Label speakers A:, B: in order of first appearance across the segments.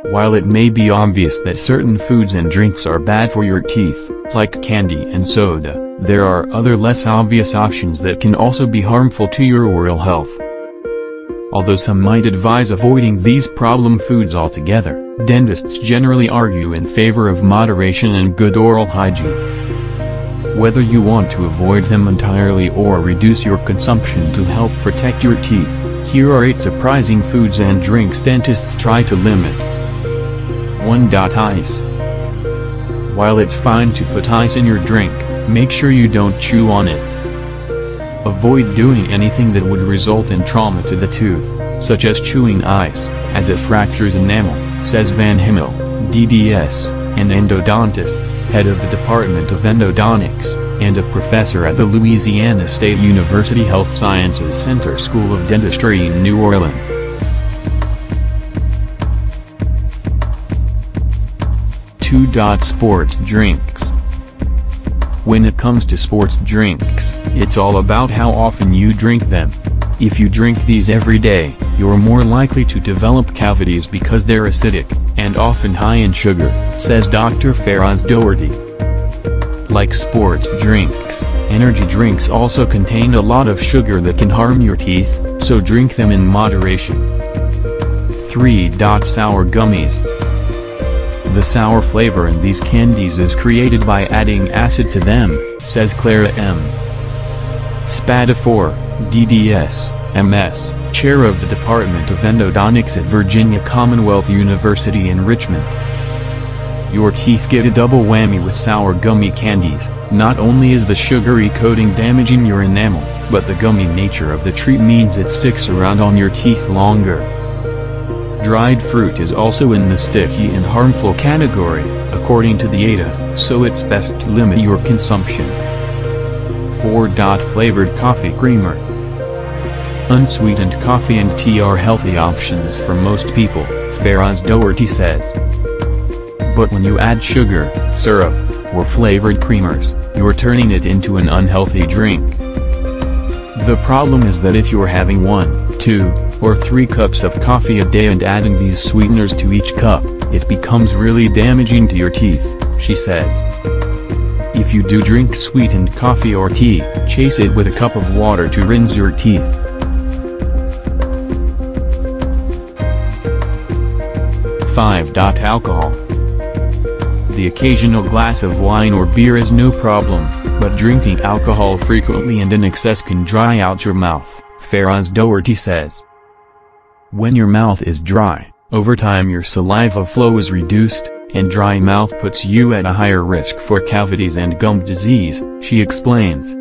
A: While it may be obvious that certain foods and drinks are bad for your teeth, like candy and soda, there are other less obvious options that can also be harmful to your oral health. Although some might advise avoiding these problem foods altogether, dentists generally argue in favor of moderation and good oral hygiene. Whether you want to avoid them entirely or reduce your consumption to help protect your teeth, here are 8 surprising foods and drinks dentists try to limit. 1. Ice. While it's fine to put ice in your drink, make sure you don't chew on it. Avoid doing anything that would result in trauma to the tooth, such as chewing ice, as it fractures enamel, says Van Himmel, DDS, an endodontist, head of the Department of Endodontics, and a professor at the Louisiana State University Health Sciences Center School of Dentistry in New Orleans. 2. Sports drinks. When it comes to sports drinks, it's all about how often you drink them. If you drink these every day, you're more likely to develop cavities because they're acidic, and often high in sugar, says Dr. Faraz Doherty. Like sports drinks, energy drinks also contain a lot of sugar that can harm your teeth, so drink them in moderation. 3. Sour gummies. The sour flavor in these candies is created by adding acid to them, says Clara M. Spadafor, DDS, MS, chair of the Department of Endodontics at Virginia Commonwealth University in Richmond. Your teeth get a double whammy with sour gummy candies. Not only is the sugary coating damaging your enamel, but the gummy nature of the treat means it sticks around on your teeth longer. Dried fruit is also in the sticky and harmful category, according to the ADA, so it's best to limit your consumption. 4. Flavored coffee creamer. Unsweetened coffee and tea are healthy options for most people, Faraz Doherty says. But when you add sugar, syrup, or flavored creamers, you're turning it into an unhealthy drink. The problem is that if you're having 1, 2, or 3 cups of coffee a day and adding these sweeteners to each cup, it becomes really damaging to your teeth, she says. If you do drink sweetened coffee or tea, chase it with a cup of water to rinse your teeth. 5. Alcohol. The occasional glass of wine or beer is no problem, but drinking alcohol frequently and in excess can dry out your mouth, Faraz Doherty says. When your mouth is dry, over time your saliva flow is reduced, and dry mouth puts you at a higher risk for cavities and gum disease, she explains.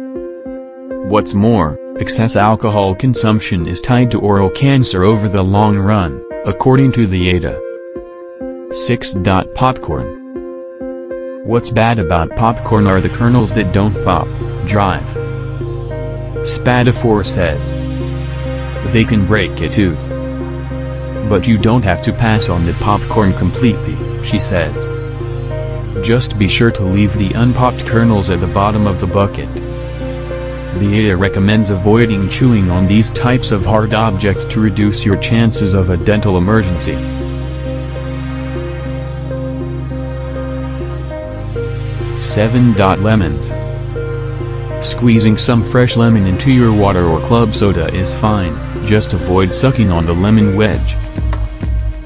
A: What's more, excess alcohol consumption is tied to oral cancer over the long run, according to the ADA. 6. Popcorn. What's bad about popcorn are the kernels that don't pop, drive. Spadafor says. They can break a tooth. But you don't have to pass on the popcorn completely, she says. Just be sure to leave the unpopped kernels at the bottom of the bucket. The ADA recommends avoiding chewing on these types of hard objects to reduce your chances of a dental emergency. 7. Lemons. Squeezing some fresh lemon into your water or club soda is fine, just avoid sucking on the lemon wedge.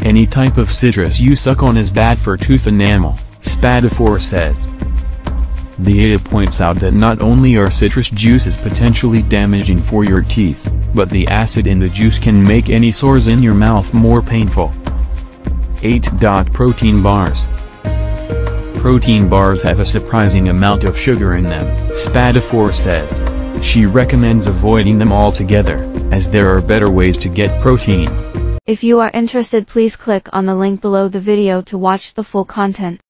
A: Any type of citrus you suck on is bad for tooth enamel, Spadafor says. The ADA points out that not only are citrus juices potentially damaging for your teeth, but the acid in the juice can make any sores in your mouth more painful. 8. Protein bars. Protein bars have a surprising amount of sugar in them, Spadafor says. She recommends avoiding them altogether, as there are better ways to get protein.
B: If you are interested, please click on the link below the video to watch the full content.